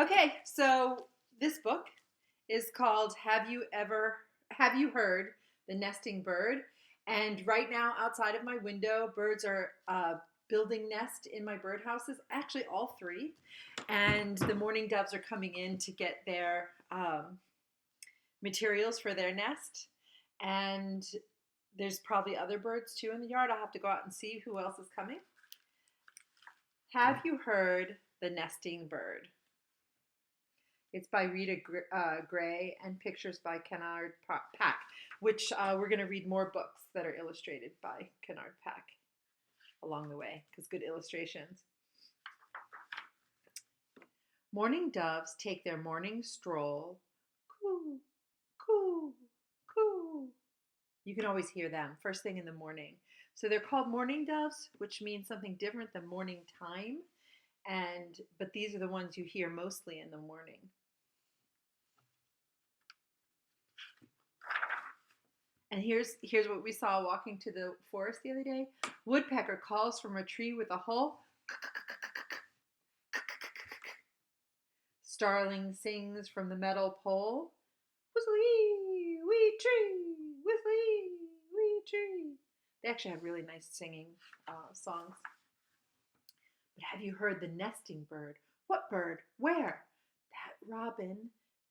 Okay, so this book is called Have You Heard the Nesting Bird? And right now, outside of my window, birds are building nest in my birdhouses, actually, all three. And the mourning doves are coming in to get their materials for their nest. And there's probably other birds too in the yard. I'll have to go out and see who else is coming. Have you heard the nesting bird? It's by Rita Gray and pictures by Kenard Pak, which we're going to read more books that are illustrated by Kenard Pak along the way because good illustrations. Mourning doves take their morning stroll. Coo, coo, coo. You can always hear them first thing in the morning. So they're called mourning doves, which means something different than morning time. But these are the ones you hear mostly in the morning. And here's what we saw walking to the forest the other day. Woodpecker calls from a tree with a hole. Starling sings from the metal pole. Whistly, wee tree, whistly, wee tree. They actually have really nice singing songs. But have you heard the nesting bird? What bird? Where? That robin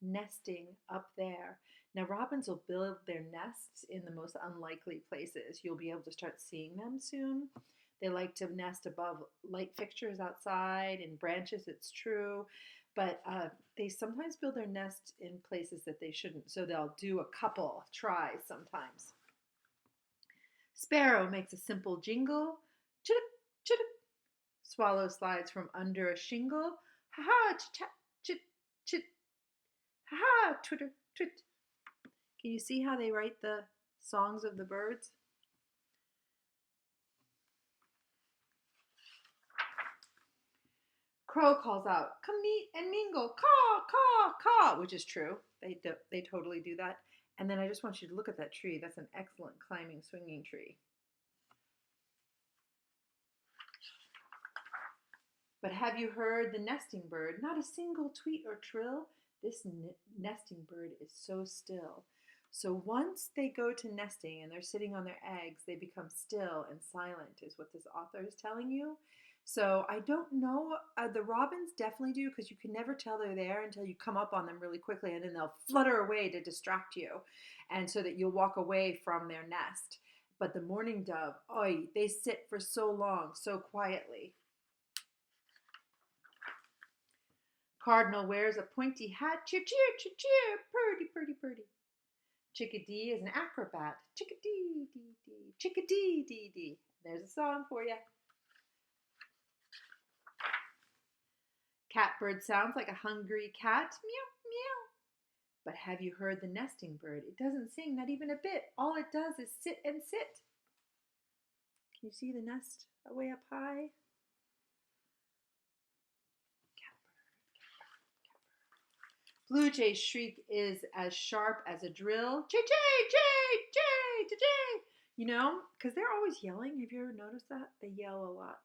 nesting up there. Now, robins will build their nests in the most unlikely places. You'll be able to start seeing them soon. They like to nest above light fixtures outside and branches, it's true. But they sometimes build their nest in places that they shouldn't. So they'll do a couple tries sometimes. Sparrow makes a simple jingle. Chirp, chirp. Swallow slides from under a shingle. Ha ha, chit, chit, chit. Ha ha, twitter, twit. Can you see how they write the songs of the birds? Crow calls out, "Come meet and mingle, caw, caw, caw," which is true. They totally do that. And then I just want you to look at that tree. That's an excellent climbing, swinging tree. But have you heard the nesting bird? Not a single tweet or trill. This nesting bird is so still. So once they go to nesting and they're sitting on their eggs, they become still and silent, is what this author is telling you. So I don't know. The robins definitely do because you can never tell they're there until you come up on them really quickly and then they'll flutter away to distract you and so that you'll walk away from their nest. But the mourning dove, they sit for so long, so quietly. Cardinal wears a pointy hat. Cheer, cheer, cheer, cheer. Purdy, purdy, purdy. Chickadee is an acrobat. Chickadee, dee, dee. Chickadee, dee, dee. There's a song for you. Catbird sounds like a hungry cat. Meow, meow. But have you heard the nesting bird? It doesn't sing, not even a bit. All it does is sit and sit. Can you see the nest way up high? Blue jay's shriek is as sharp as a drill. Jay, jay, jay, jay, jay, jay. You know, because they're always yelling. Have you ever noticed that? They yell a lot.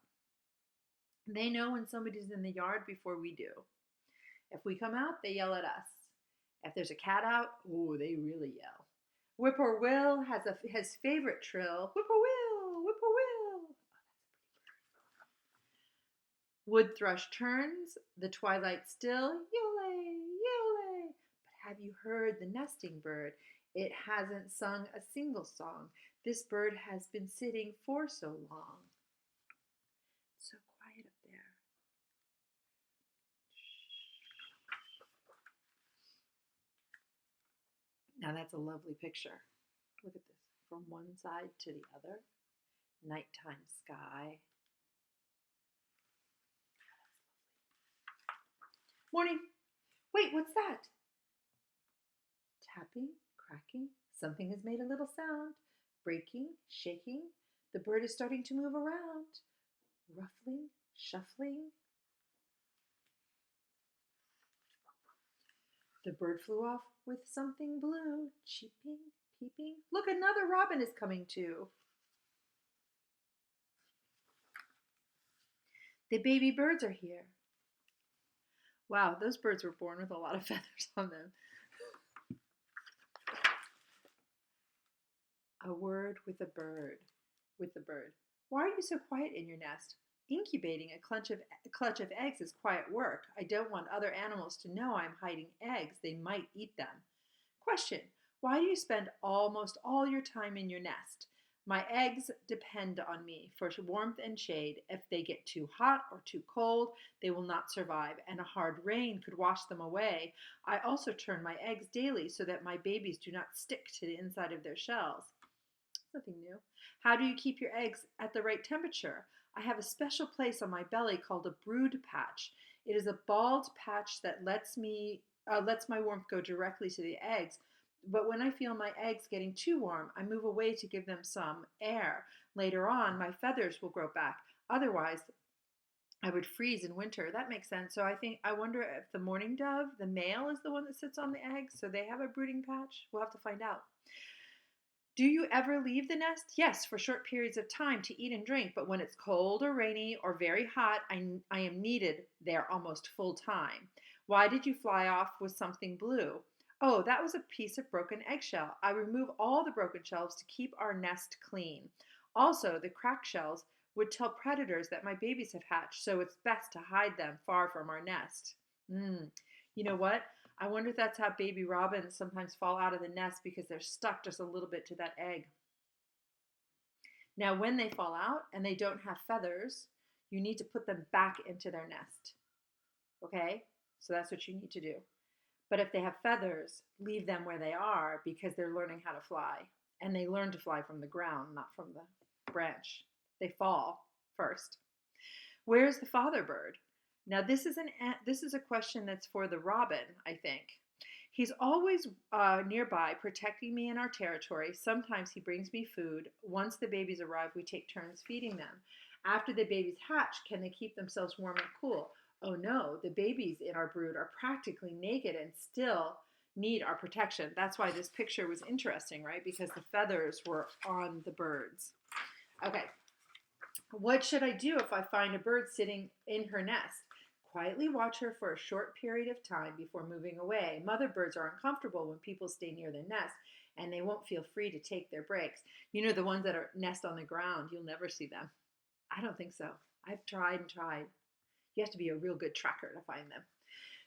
They know when somebody's in the yard before we do. If we come out, they yell at us. If there's a cat out, they really yell. Whippoorwill has his favorite trill. Whippoorwill, whippoorwill. Wood thrush turns, the twilight still. Yule, yule. But have you heard the nesting bird? It hasn't sung a single song. This bird has been sitting for so long. It's so quiet up there. Now that's a lovely picture. Look at this. From one side to the other. Nighttime sky. Morning. Wait, what's that? Tapping, cracking. Something has made a little sound. Breaking, shaking. The bird is starting to move around. Ruffling, shuffling. The bird flew off with something blue. Cheeping, peeping. Look, another robin is coming too. The baby birds are here. Wow, those birds were born with a lot of feathers on them. A word with a bird. With the bird. Why are you so quiet in your nest? Incubating a clutch of eggs is quiet work. I don't want other animals to know I'm hiding eggs. They might eat them. Question. Why do you spend almost all your time in your nest? My eggs depend on me for warmth and shade. If they get too hot or too cold, they will not survive, and a hard rain could wash them away. I also turn my eggs daily so that my babies do not stick to the inside of their shells. Nothing new. How do you keep your eggs at the right temperature? I have a special place on my belly called a brood patch. It is a bald patch that lets my warmth go directly to the eggs. But when I feel my eggs getting too warm, I move away to give them some air. Later on, my feathers will grow back. Otherwise, I would freeze in winter. That makes sense. So I wonder if the mourning dove, the male, is the one that sits on the eggs, so they have a brooding patch. We'll have to find out. Do you ever leave the nest? Yes, for short periods of time to eat and drink, but when it's cold or rainy or very hot, I am needed there almost full time. Why did you fly off with something blue? Oh, that was a piece of broken eggshell. I remove all the broken shells to keep our nest clean. Also, the cracked shells would tell predators that my babies have hatched, so it's best to hide them far from our nest. You know what? I wonder if that's how baby robins sometimes fall out of the nest because they're stuck just a little bit to that egg. Now, when they fall out and they don't have feathers, you need to put them back into their nest. Okay? So that's what you need to do. But if they have feathers, leave them where they are because they're learning how to fly. And they learn to fly from the ground, not from the branch. They fall first. Where's the father bird? Now, this is a question that's for the robin, I think. He's always nearby, protecting me in our territory. Sometimes he brings me food. Once the babies arrive, we take turns feeding them. After the babies hatch, can they keep themselves warm and cool? Oh no, the babies in our brood are practically naked and still need our protection. That's why this picture was interesting, right? Because the feathers were on the birds. Okay, what should I do if I find a bird sitting in her nest? Quietly watch her for a short period of time before moving away. Mother birds are uncomfortable when people stay near their nest, and they won't feel free to take their breaks. You know, the ones that are nest on the ground, you'll never see them. I don't think so. I've tried and tried. You have to be a real good tracker to find them.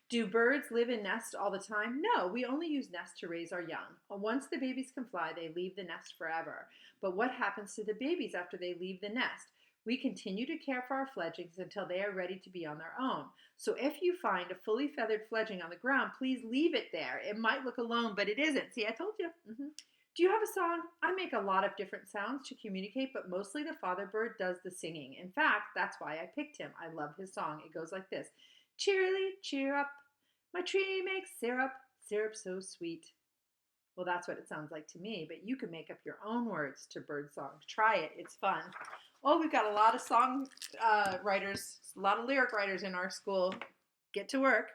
Do birds live in nests all the time? No, we only use nests to raise our young. Once the babies can fly, they leave the nest forever. But what happens to the babies after they leave the nest? We continue to care for our fledglings until they are ready to be on their own. So if you find a fully feathered fledgling on the ground, please leave it there. It might look alone, but it isn't. See, I told you. Do you have a song? I make a lot of different sounds to communicate, but mostly the father bird does the singing. In fact, that's why I picked him. I love his song. It goes like this. Cheerily, cheer up. My tree makes syrup, syrup so sweet. Well, that's what it sounds like to me, but you can make up your own words to bird songs. Try it. It's fun. Oh, we've got a lot of song writers, a lot of lyric writers in our school. Get to work.